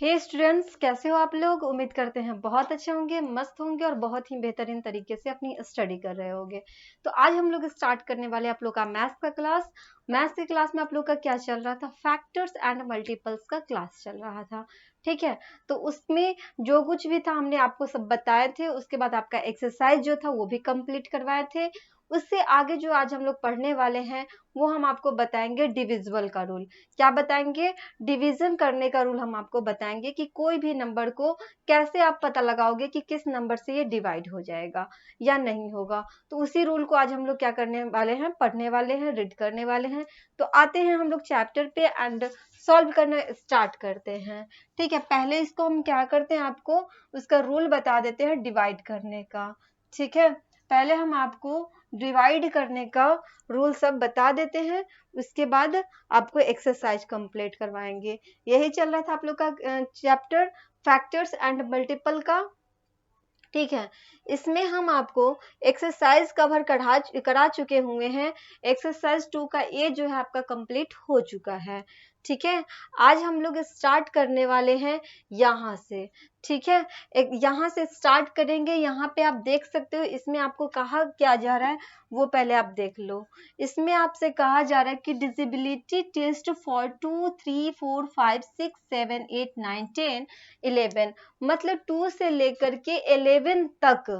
हे students, कैसे हो आप लोग। उम्मीद करते हैं बहुत अच्छे होंगे, मस्त होंगे और बहुत ही बेहतरीन तरीके से अपनी स्टडी कर रहे होंगे। तो आज हम लोग स्टार्ट करने वाले आप लोग का मैथ्स का क्लास। मैथ्स की क्लास में आप लोग का क्या चल रहा था, फैक्टर्स एंड मल्टीपल्स का क्लास चल रहा था। ठीक है, तो उसमें जो कुछ भी था हमने आपको सब बताए थे। उसके बाद आपका एक्सरसाइज जो था वो भी कंप्लीट करवाए थे। उससे आगे जो आज हम लोग पढ़ने वाले हैं वो हम आपको बताएंगे डिविजिबल का रूल। क्या बताएंगे? डिवीजन करने का रूल हम आपको बताएंगे कि कोई भी नंबर को कैसे आप पता लगाओगे कि किस नंबर से ये डिवाइड हो जाएगा या नहीं होगा। तो उसी रूल को आज हम लोग क्या करने वाले हैं, पढ़ने वाले हैं, रीड करने वाले हैं। तो आते हैं हम लोग चैप्टर पे एंड सॉल्व करना स्टार्ट करते हैं। ठीक है, पहले इसको हम क्या करते हैं, आपको उसका रूल बता देते हैं डिवाइड करने का। ठीक है, पहले हम आपको डिवाइड करने का रूल सब बता देते हैं, उसके बाद आपको एक्सरसाइज कंप्लीट करवाएंगे। यही चल रहा था आप लोग का चैप्टर फैक्टर्स एंड मल्टीपल का। ठीक है, इसमें हम आपको एक्सरसाइज कवर करा चुके हुए हैं। एक्सरसाइज 2 का ये जो है आपका कंप्लीट हो चुका है। ठीक है, आज हम लोग स्टार्ट करने वाले हैं यहाँ से। ठीक है, एक यहाँ से स्टार्ट करेंगे। यहाँ पे आप देख सकते हो, इसमें आपको कहा क्या जा रहा है वो पहले आप देख लो। इसमें आपसे कहा जा रहा है कि डिजिबिलिटी टेस्ट फॉर 2, 3, 4, 5, 6, 7, 8, 9, 10, 11, मतलब 2 से लेकर के 11 तक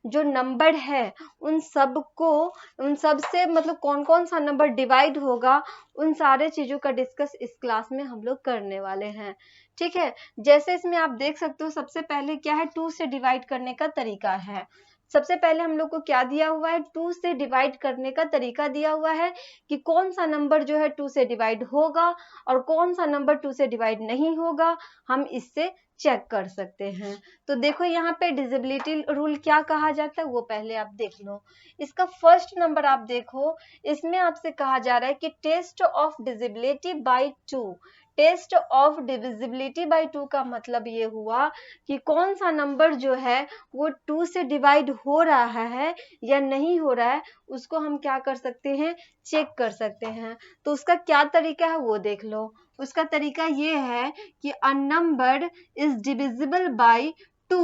जो नंबर है उन सब से मतलब कौन कौन सा नंबर डिवाइड होगा, उन सारे चीजों का डिस्कस इस क्लास में हम लोग करने वाले हैं। ठीक है, जैसे इसमें आप देख सकते हो, सबसे पहले क्या है, 2 से डिवाइड करने का तरीका है। सबसे पहले हम लोग को क्या दिया हुआ है, 2 से डिवाइड करने का तरीका दिया हुआ है कि कौन सा नंबर जो है 2 से डिवाइड होगा और कौन सा नंबर 2 से डिवाइड नहीं होगा, हम इससे चेक कर सकते हैं। तो देखो यहाँ पे डिजिबिलिटी रूल क्या कहा जाता है वो पहले आप देख लो। इसका फर्स्ट नंबर आप देखो, इसमें आपसे कहा जा रहा है कि test of divisibility by 2। Test of divisibility by 2 का मतलब ये हुआ कि कौन सा नंबर जो है वो 2 से डिवाइड हो रहा है या नहीं हो रहा है, उसको हम क्या कर सकते हैं, चेक कर सकते हैं। तो उसका क्या तरीका है वो देख लो। उसका तरीका ये है कि a number is divisible by 2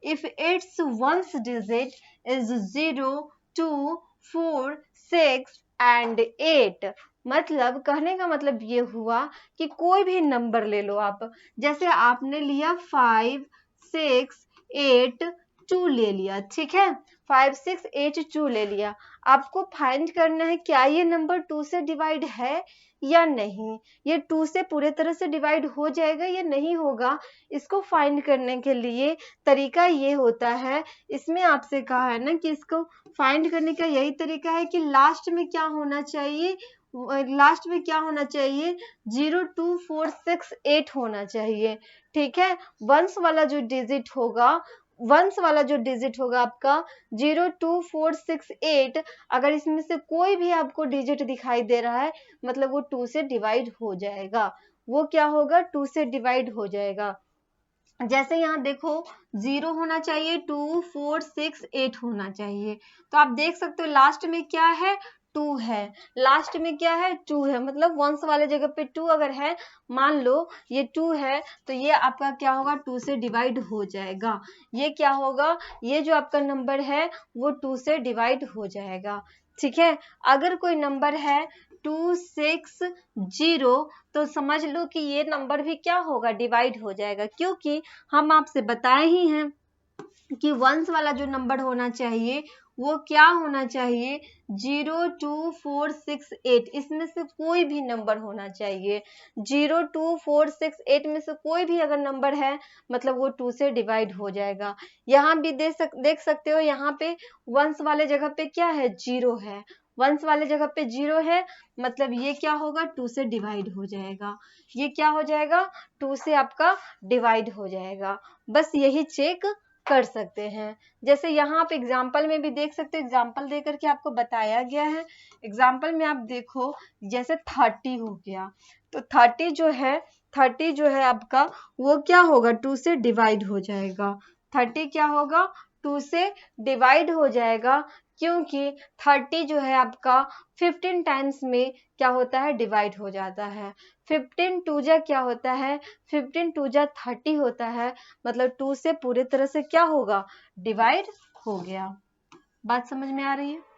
if its ones digit is 0, 2, 4, 6 and 8। मतलब कहने का मतलब ये हुआ कि कोई भी नंबर ले लो आप, जैसे आपने लिया 5, 6, 8, 2 ले लिया। ठीक है, 5, 6, 8, 2 ले लिया। आपको फाइंड करना है क्या ये नंबर 2 से डिवाइड है या नहीं, ये 2 से पूरे तरह से डिवाइड हो जाएगा या नहीं होगा। इसको फाइंड करने के लिए तरीका ये होता है, इसमें आपसे कहा है ना कि इसको फाइंड करने का यही तरीका है कि लास्ट में क्या होना चाहिए, लास्ट में क्या होना चाहिए, 0, 2, 4, 6, 8 होना चाहिए। ठीक है, वंस वाला जो डिजिट होगा, वंस वाला जो डिजिट होगा आपका 0, 2, 4, 6, 8, अगर इसमें से कोई भी आपको डिजिट दिखाई दे रहा है मतलब वो 2 से डिवाइड हो जाएगा। वो क्या होगा, 2 से डिवाइड हो जाएगा। जैसे यहाँ देखो 0 होना चाहिए, 2, 4, 6, 8 होना चाहिए। तो आप देख सकते हो लास्ट में क्या है, 2 है। लास्ट में क्या है, 2 है, मतलब वंस वाले जगह पे 2 अगर है, मान लो ये 2 है, तो ये आपका क्या होगा, 2 से डिवाइड हो जाएगा। ये क्या होगा, ये जो आपका नंबर है वो 2 से डिवाइड हो जाएगा। ठीक है, अगर कोई नंबर है 2, 6, 0, तो समझ लो कि ये नंबर भी क्या होगा, डिवाइड हो जाएगा, क्योंकि हम आपसे बताए ही हैं कि वंस वाला जो नंबर होना चाहिए वो क्या होना चाहिए, 0, 2, 4, 6, 8, इसमें से कोई भी नंबर होना चाहिए। 0, 2, 4, 6, 8 में से कोई भी अगर नंबर है मतलब वो 2 से डिवाइड हो जाएगा। यहाँ भी देख सकते हो, यहाँ पे वंस वाले जगह पे क्या है, 0 है। वंस वाले जगह पे 0 है, मतलब ये क्या होगा, 2 से डिवाइड हो जाएगा। ये क्या हो जाएगा, 2 से आपका डिवाइड हो जाएगा। बस यही चेक कर सकते हैं। जैसे यहाँ आप एग्जाम्पल में भी देख सकते हो, एग्जाम्पल देकर के आपको बताया गया है। एग्जाम्पल में आप देखो, जैसे 30 हो गया, तो 30 जो है आपका वो क्या होगा, 2 से डिवाइड हो जाएगा। 30 क्या होगा, 2 से डिवाइड हो जाएगा। क्योंकि 30 जो है आपका 15 टाइम्स में क्या होता है, डिवाइड हो जाता है। 15 टू जा क्या होता है, 15 टू जा 30 होता है, मतलब 2 से पूरी तरह से क्या होगा, डिवाइड हो गया। बात समझ में आ रही है?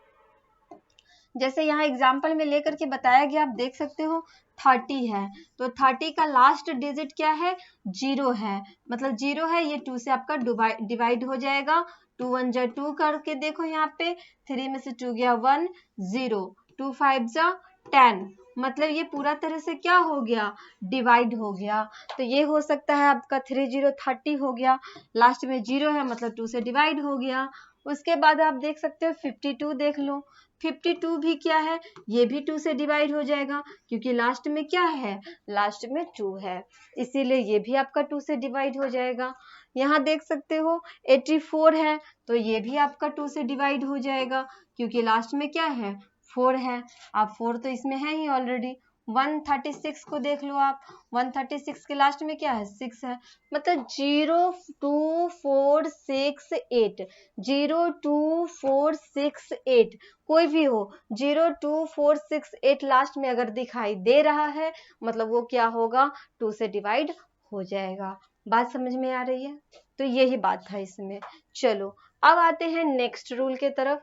जैसे यहाँ एग्जाम्पल में लेकर के बताया गया, आप देख सकते हो 30 है, तो 30 का लास्ट डिजिट क्या है, 0 है, मतलब 0 है, ये 2 से आपका डिवाइड हो जाएगा। 2 1 जा 2 करके देखो यहाँ पे, 3 में से 2 गया 1, 0, 2 5 जा 10, मतलब ये पूरा तरह से क्या हो गया, डिवाइड हो गया। तो ये हो सकता है आपका 3 0 30 हो गया, लास्ट में 0 है, मतलब 2 से डिवाइड हो गया। उसके बाद आप देख सकते हो 52 देख लो, 52 भी क्या है, ये भी 2 से डिवाइड हो जाएगा, क्योंकि लास्ट में क्या है, लास्ट में 2 है, इसीलिए ये भी आपका 2 से डिवाइड हो जाएगा। यहाँ देख सकते हो 84 है, तो ये भी आपका 2 से डिवाइड हो जाएगा, क्योंकि लास्ट में क्या है, 4 है। अब 4 तो इसमें है ही ऑलरेडी। 136 को देख लो आप, 136 के लास्ट में क्या है, 6 है, मतलब 0 2 4 6 8, 0 2 4 6 8, कोई भी हो, 0 2 4 6 8 लास्ट में अगर दिखाई दे रहा है, मतलब वो क्या होगा, 2 से डिवाइड हो जाएगा। बात समझ में आ रही है? तो यही बात था इसमें। चलो अब आते हैं नेक्स्ट रूल के तरफ।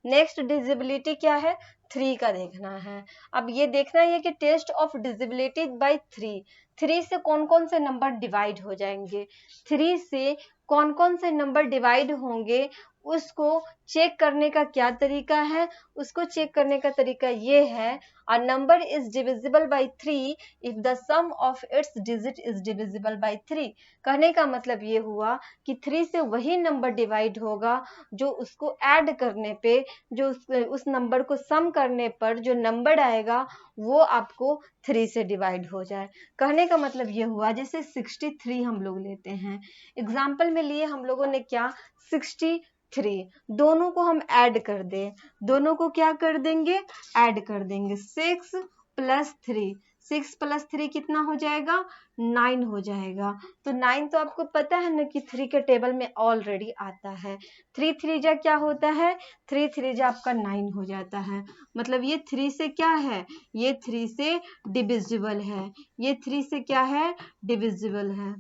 नेक्स्ट डिजिबिलिटी क्या है, 3 का देखना है। अब ये देखना है कि टेस्ट ऑफ डिजिबिलिटी बाय 3 से कौन कौन से नंबर डिवाइड हो जाएंगे, 3 से कौन कौन से नंबर डिवाइड होंगे, उसको चेक करने का क्या तरीका है, उसको चेक करने का तरीका ये है, a number is divisible by 3 if the sum of its digit is divisible by 3। कहने का मतलब ये हुआ कि 3 से वही नंबर डिवाइड होगा जो उसको ऐड करने पे, जो उस नंबर को सम करने पर जो नंबर आएगा वो आपको 3 से डिवाइड हो जाए। कहने का मतलब ये हुआ, जैसे 63 हम लोग लेते हैं, एग्जाम्पल में लिए हम लोगों ने क्या, 63, दोनों को हम ऐड कर दें, दोनों को क्या कर देंगे, ऐड कर देंगे, 6 + 3, 6 + 3 कितना हो जाएगा, 9 हो जाएगा। तो 9 तो आपको पता है ना कि 3 के टेबल में ऑलरेडी आता है। 3 3 जा क्या होता है, 3 3 जा आपका 9 हो जाता है, मतलब ये 3 से क्या है, ये 3 से डिविजिबल है, ये 3 से क्या है, डिविजिबल है।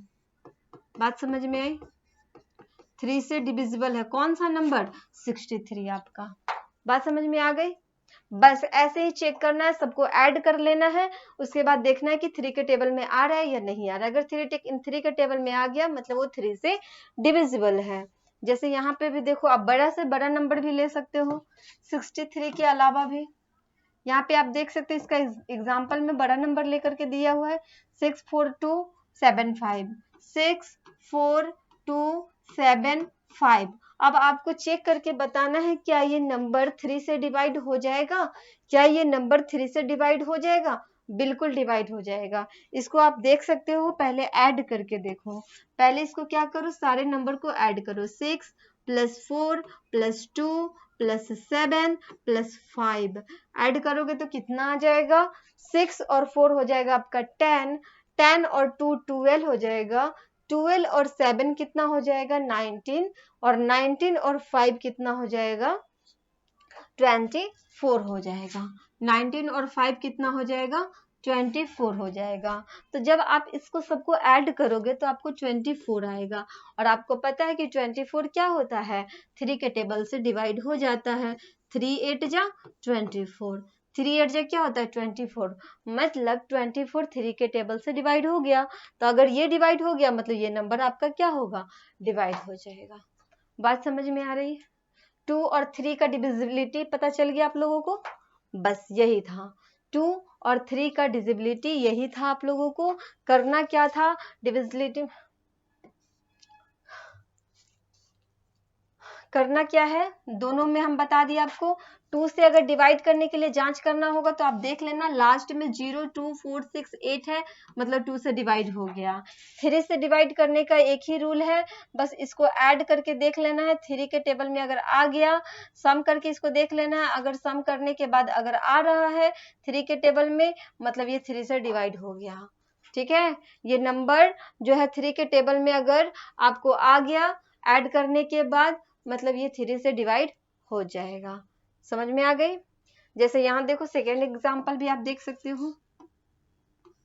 बात समझ में आई? 3 से डिविजिबल है कौन सा नंबर, 63 आपका। बात समझ में आ गई? बस ऐसे ही चेक करना है, सबको ऐड कर लेना है, उसके बाद देखना है कि 3 के टेबल में आ रहा है या नहीं आ रहा है। अगर 3 के टेबल में आ गया, मतलब वो 3 से डिविजिबल है। जैसे यहाँ पे भी देखो, आप बड़ा से बड़ा नंबर भी ले सकते हो 63 के अलावा भी। यहाँ पे आप देख सकते हैं, इसका एग्जाम्पल में बड़ा नंबर लेकर के दिया हुआ है 64275, 64275। अब आपको चेक करके बताना है क्या ये नंबर 3 से डिवाइड हो जाएगा, क्या ये नंबर 3 से डिवाइड हो जाएगा, बिल्कुल डिवाइड हो जाएगा। इसको आप देख सकते हो, पहले ऐड करके देखो, पहले इसको क्या करो, सारे नंबर को ऐड करो, 6 + 4 + 2 + 7 + 5, ऐड करोगे तो कितना आ जाएगा, 6 और 4 हो जाएगा आपका 10, 10 और 2 12 हो जाएगा, 12 और 7 कितना हो जाएगा, 19, और 19 और 5 कितना हो जाएगा, 24 हो जाएगा। 19 और 5 कितना हो जाएगा, 24 हो जाएगा। तो जब आप इसको सबको ऐड करोगे तो आपको 24 आएगा, और आपको पता है कि 24 क्या होता है, 3 के टेबल से डिवाइड हो जाता है, 3 8 जा 24, 3 8 जा क्या होता है, 24, मतलब 24 3 के टेबल से डिवाइड हो गया। तो अगर ये डिवाइड हो गया, मतलब ये नंबर आपका क्या होगा, डिवाइड हो जाएगा। बात समझ में आ रही है? 2 और 3 का डिविजिबिलिटी पता चल गया आप लोगों को, बस यही था, 2 और 3 का डिविजिबिलिटी यही था। आप लोगों को करना क्या था, डिविजिबिलिटी करना क्या है, दोनों में हम बता दिए आपको। 2 से अगर डिवाइड करने के लिए जांच करना होगा तो आप देख लेना, लास्ट में 0 2 4 6 8 है, मतलब 2 से डिवाइड हो गया। 3 से डिवाइड करने का एक ही रूल है, बस इसको ऐड करके देख लेना है, 3 के टेबल में अगर आ गया, सम करके इसको देख लेना है, अगर सम करने के बाद अगर आ रहा है 3 के टेबल में, मतलब ये 3 से डिवाइड हो गया। ठीक है, ये नंबर जो है 3 के टेबल में अगर आपको आ गया ऐड करने के बाद, मतलब ये 3 से डिवाइड हो जाएगा। समझ में आ गई? जैसे यहाँ देखो सेकेंड एग्जाम्पल भी आप देख सकते हो,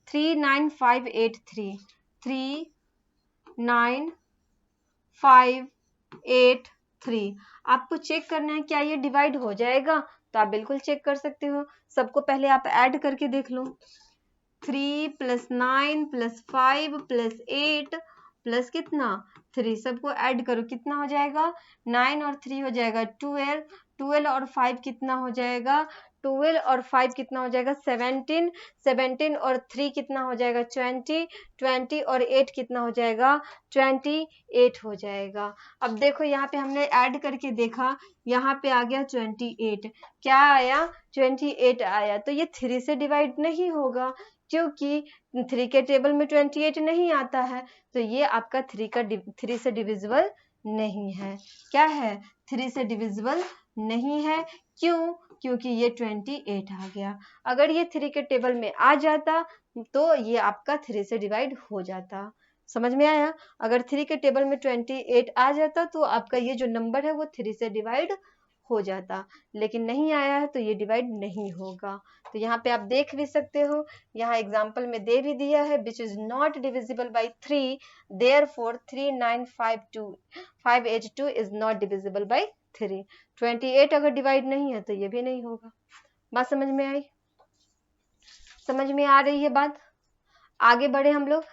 39583, 39583। आपको चेक करना है क्या ये डिवाइड हो जाएगा, तो आप बिल्कुल चेक कर सकते हो। सबको पहले आप ऐड करके देख लो, 3 + 9 + 5 + 8 प्लस कितना 3, सबको ऐड करो, कितना हो जाएगा 9 और 3 हो जाएगा 12, 12 और 5 कितना हो जाएगा 12 और 5 कितना हो जाएगा 17, 17 और 3 कितना हो जाएगा 20, 20 और 8 कितना हो जाएगा 28 हो जाएगा। अब देखो यहाँ पे हमने ऐड करके देखा, यहाँ पे आ गया 28, क्या आया 28 आया, तो ये 3 से डिवाइड नहीं होगा क्योंकि 3 के टेबल में 28 नहीं आता है, तो ये आपका 3 से डिविजिबल नहीं है। क्या है 3 से डिविजिबल नहीं है, क्यों? क्योंकि ये 28 आ गया। अगर ये 3 के टेबल में आ जाता तो ये आपका 3 से डिवाइड हो जाता। समझ में आया? अगर 3 के टेबल में 28 आ जाता तो आपका ये जो नंबर है वो 3 से डिवाइड हो जाता, लेकिन नहीं आया है तो ये डिवाइड नहीं होगा। तो यहाँ पे आप देख भी सकते हो, यहाँ एग्जाम्पल में दे भी दिया है which is not divisible by 3, therefore 39582 is not divisible by 3। 28 अगर डिवाइड नहीं है तो ये भी नहीं होगा। बात समझ में आई? समझ में आ रही है बात? आगे बढ़े हम लोग।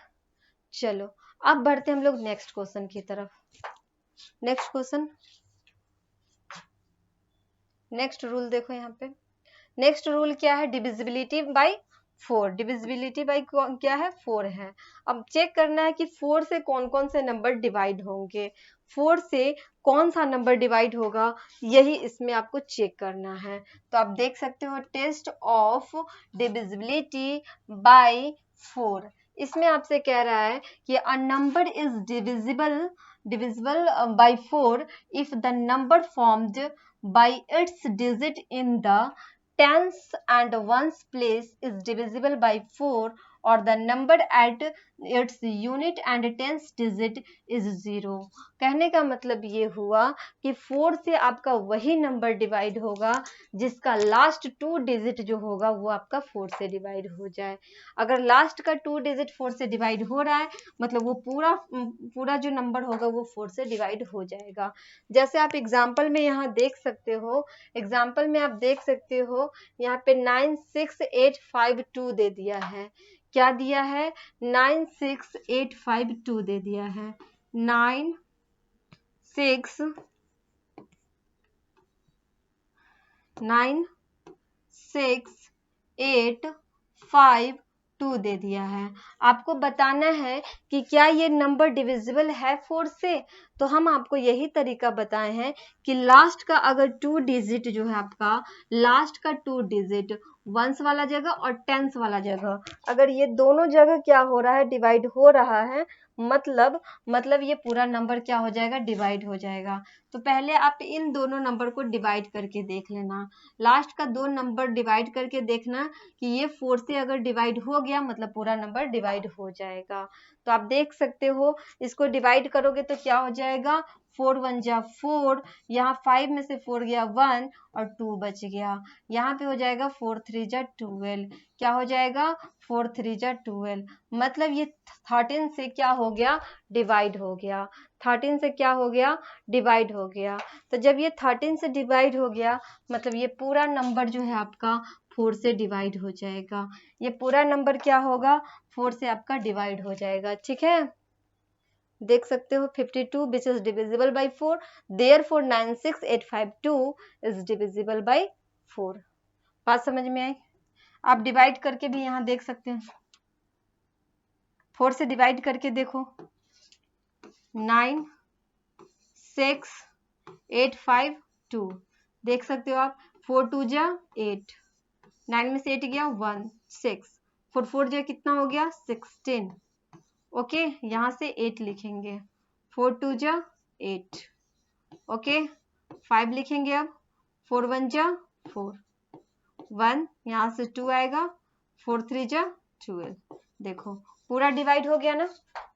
चलो अब बढ़ते हम लोग नेक्स्ट क्वेश्चन की तरफ। नेक्स्ट क्वेश्चन, नेक्स्ट रूल देखो यहाँ पे। नेक्स्ट रूल क्या है, डिविजिबिलिटी बाई 4। डिविजिबिलिटी बाई क्या है 4 है। अब चेक करना है कि 4 से कौन कौन से नंबर डिवाइड होंगे, 4 से कौन सा नंबर डिवाइड होगा, यही इसमें आपको चेक करना है। तो आप देख सकते हो टेस्ट ऑफ डिविजिबिलिटी बाई 4। इसमें आपसे कह रहा है कि a number is divisible by 4 if the number formed by its digit in the tens and ones place is divisible by 4 or the number at its unit and tens digit is 0। कहने का मतलब ये हुआ कि 4 से आपका वही number divide होगा जिसका लास्ट 2 डिजिट जो होगा वो आपका 4 से डिवाइड हो जाए। अगर लास्ट का 2 डिजिट 4 से डिवाइड हो रहा है मतलब वो पूरा जो नंबर होगा वो 4 से डिवाइड हो जाएगा। जैसे आप एग्जाम्पल में यहाँ देख सकते हो, एग्जाम्पल में आप देख सकते हो यहाँ पे 96852 दे दिया है। क्या दिया है 96852 दे दिया है। 96852 दे दिया है। आपको बताना है कि क्या ये नंबर डिविजिबल है 4 से, तो हम आपको यही तरीका बताए हैं कि लास्ट का अगर 2 डिजिट जो है आपका लास्ट का 2 डिजिट वंस वाला जगह और टेंस वाला जगह, अगर ये दोनों जगह क्या हो रहा है डिवाइड हो रहा है, मतलब ये पूरा नंबर क्या हो जाएगा डिवाइड हो जाएगा। तो पहले आप इन दोनों नंबर को डिवाइड करके देख लेना, लास्ट का 2 नंबर डिवाइड करके देखना कि ये 4 से अगर डिवाइड हो गया मतलब पूरा नंबर डिवाइड हो जाएगा। तो आप देख सकते हो इसको डिवाइड करोगे तो क्या हो जाएगा 4 1 जा 4, यहाँ 5 में से 4 गया 1 और 2 बच गया, यहाँ पे हो जाएगा 4 3 जा 12। क्या हो जाएगा 4 3 जा 12, मतलब ये 13 से क्या हो गया डिवाइड हो गया। 13 से क्या हो गया डिवाइड हो गया। तो जब ये 13 से डिवाइड हो गया मतलब ये पूरा नंबर जो है आपका 4 से डिवाइड हो जाएगा। ये पूरा नंबर क्या होगा 4 से आपका डिवाइड हो जाएगा। ठीक है, देख सकते हो 52 which is divisible by 4, therefore 96852 is divisible by 4। बात समझ में आई? आप डिवाइड करके भी यहाँ देख सकते हैं, 4 से डिवाइड करके देखो 96852 देख सकते हो आप, 4 2 जा 8, 9 में से 8 गया 1 6, 4 4 जा कितना हो गया 16। ओके यहाँ से 8 लिखेंगे, 4 2 जा 8, ओके 5 लिखेंगे, अब 4 1 जा 4, 1 यहाँ से 2 आएगा, 4 3 जा 12। देखो पूरा डिवाइड हो गया ना,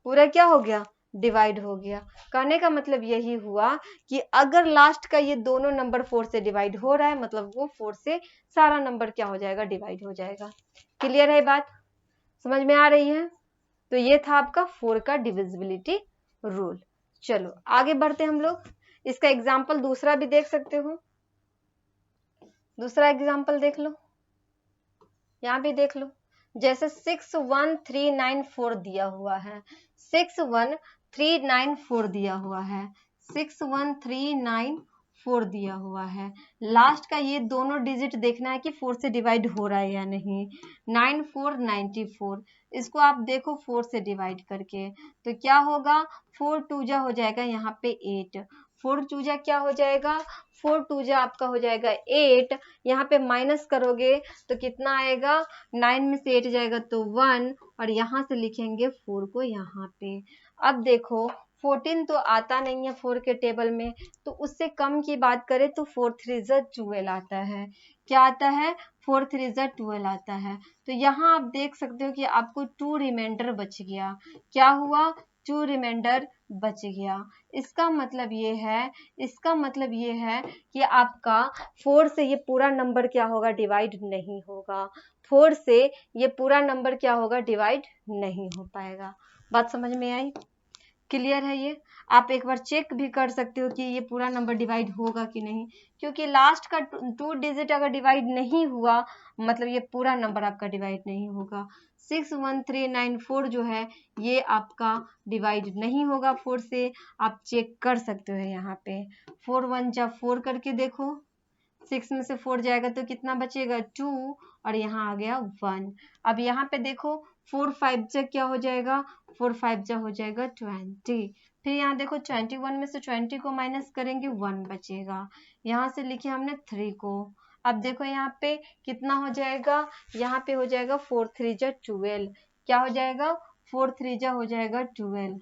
पूरा क्या हो गया डिवाइड हो गया। कहने का मतलब यही हुआ कि अगर लास्ट का ये दोनों नंबर 4 से डिवाइड हो रहा है मतलब वो 4 से सारा नंबर क्या हो जाएगा, डिवाइड हो जाएगा। क्लियर है बात, समझ में आ रही है? तो ये था आपका 4 का डिविजिबिलिटी रूल। चलो आगे बढ़ते हम लोग, इसका एग्जाम्पल दूसरा भी देख सकते हो। दूसरा एग्जाम्पल देख लो, यहाँ भी देख लो। जैसे 61394 दिया हुआ है, 61394 दिया हुआ है, 61394 दिया हुआ है। लास्ट का ये दोनों डिजिट देखना है कि 4 से डिवाइड हो रहा है या नहीं। 9494 इसको आप देखो 4 से डिवाइड करके तो क्या होगा, 4 2 जा हो जाएगा यहाँ पे 8, 4 2 जा क्या हो जाएगा, 4 2 जा आपका हो जाएगा 8। यहाँ पे माइनस करोगे तो कितना आएगा, 9 में से 8 जाएगा तो 1 और यहाँ से लिखेंगे 4 को यहाँ पे। अब देखो 14 तो आता नहीं है 4 के टेबल में, तो उससे कम की बात करें तो 4 3 जा 12 आता है। क्या आता है, 4 3 जा 12 आता है। तो यहाँ आप देख सकते हो कि आपको 2 रिमाइंडर बच गया। क्या हुआ, 2 रिमाइंडर बच गया। इसका मतलब ये है, इसका मतलब ये है कि आपका 4 से ये पूरा नंबर क्या होगा, डिवाइड नहीं होगा। 4 से ये पूरा नंबर क्या होगा, डिवाइड नहीं हो पाएगा। बात समझ में आई? क्लियर है ये? आप एक बार चेक भी कर सकते हो कि ये पूरा नंबर डिवाइड होगा कि नहीं, क्योंकि लास्ट का 2 डिजिट अगर डिवाइड नहीं हुआ मतलब ये पूरा नंबर आपका डिवाइड नहीं होगा। 61394 जो है ये आपका डिवाइड नहीं होगा 4 से, आप चेक कर सकते हो यहाँ पे। 4 1 जा 4 करके देखो, 6 में से 4 जाएगा तो कितना बचेगा, 2 और यहाँ आ गया 1। अब यहाँ पे देखो 4 5 जा क्या हो जाएगा, 4 5 जा हो जाएगा 20। फिर यहाँ देखो 21 में से 20 को माइनस करेंगे 1 बचेगा। यहाँ से लिखे हमने 3 को। अब देखो यहाँ पे कितना हो जाएगा, यहाँ पे हो जाएगा 4 3 जा 12। क्या हो जाएगा, 4 3 जा हो जाएगा 12।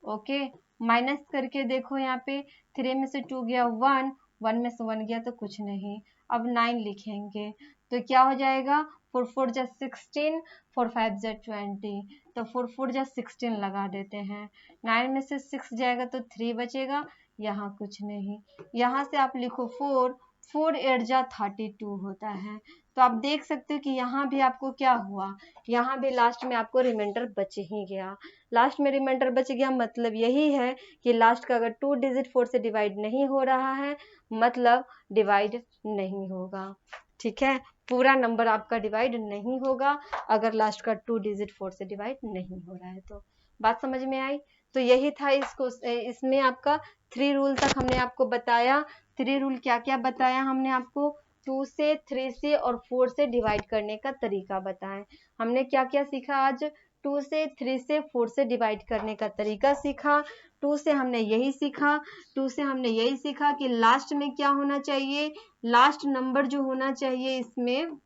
ओके, माइनस करके देखो यहाँ पे 3 में से 2 गया 1, 1 में से 1 गया तो कुछ नहीं। अब 9 लिखेंगे तो क्या हो जाएगा, 4 4 जा 16, 4 5 जा 20, तो 4 4 जा 16 लगा देते हैं। 9 में से 6 जाएगा तो 3 बचेगा, यहाँ कुछ नहीं। यहाँ से आप लिखो 4, 4 8 जा 32 होता है। तो आप देख सकते हो कि यहाँ भी आपको क्या हुआ, यहाँ भी लास्ट में आपको रिमाइंडर बच ही गया। लास्ट में रिमाइंडर बच गया मतलब यही है कि लास्ट का अगर 2 डिजिट 4 से डिवाइड नहीं हो रहा है मतलब डिवाइड नहीं होगा। ठीक है, पूरा नंबर आपका डिवाइड नहीं होगा अगर लास्ट का 2 डिजिट 4 से डिवाइड नहीं हो रहा है तो। बात समझ में आई? तो यही था इसमें आपका 3 रूल तक हमने आपको बताया। 3 रूल क्या क्या बताया हमने आपको, 2 से 3 से और 4 से डिवाइड करने का तरीका बताएं। हमने क्या क्या सीखा आज, 2 से 3 से 4 से डिवाइड करने का तरीका सीखा। 2 से हमने यही सीखा, 2 से हमने यही सीखा कि लास्ट में क्या होना चाहिए, लास्ट नंबर जो होना चाहिए इसमें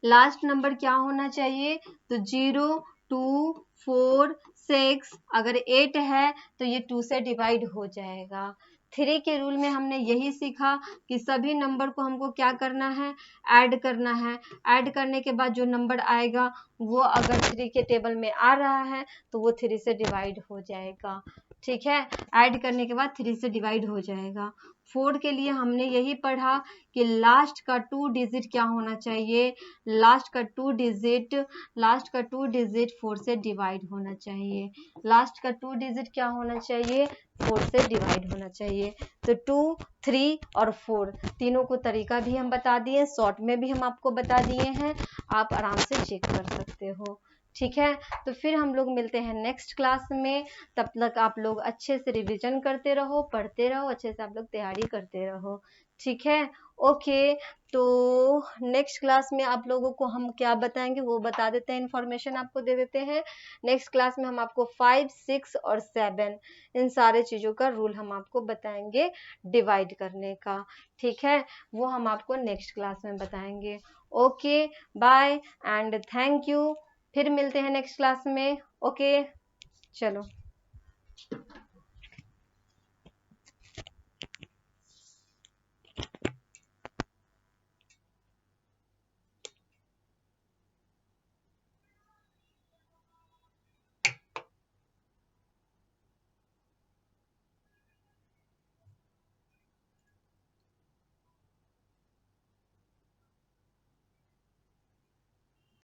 लास्ट नंबर क्या होना चाहिए, तो 0 2 4 6, अगर 8 है तो ये 2 से डिवाइड हो जाएगा। 3 के रूल में हमने यही सीखा कि सभी नंबर को हमको क्या करना है, ऐड करना है। ऐड करने के बाद जो नंबर आएगा वो अगर 3 के टेबल में आ रहा है तो वो 3 से डिवाइड हो जाएगा। ठीक है, ऐड करने के बाद 3 से डिवाइड हो जाएगा। 4 के लिए हमने यही पढ़ा कि लास्ट का 2 डिजिट क्या होना चाहिए, लास्ट का 2 डिजिट 4 से डिवाइड होना चाहिए। लास्ट का 2 डिजिट क्या होना चाहिए, 4 से डिवाइड होना चाहिए। तो 2 3 और 4 तीनों को तरीका भी हम बता दिए, शॉर्ट में भी हम आपको बता दिए हैं, आप आराम से चेक कर सकते हो। ठीक है, तो फिर हम लोग मिलते हैं नेक्स्ट क्लास में। तब तक आप लोग अच्छे से रिवीजन करते रहो, पढ़ते रहो, अच्छे से आप लोग तैयारी करते रहो। ठीक है, ओके। तो नेक्स्ट क्लास में आप लोगों को हम क्या बताएंगे वो बता देते हैं, इन्फॉर्मेशन आपको दे देते हैं। नेक्स्ट क्लास में हम आपको 5 6 और 7 इन सारे चीज़ों का रूल हम आपको बताएंगे डिवाइड करने का। ठीक है, वो हम आपको नेक्स्ट क्लास में बताएंगे। Okay, bye and thank you. फिर मिलते हैं नेक्स्ट क्लास में। ओके, चलो।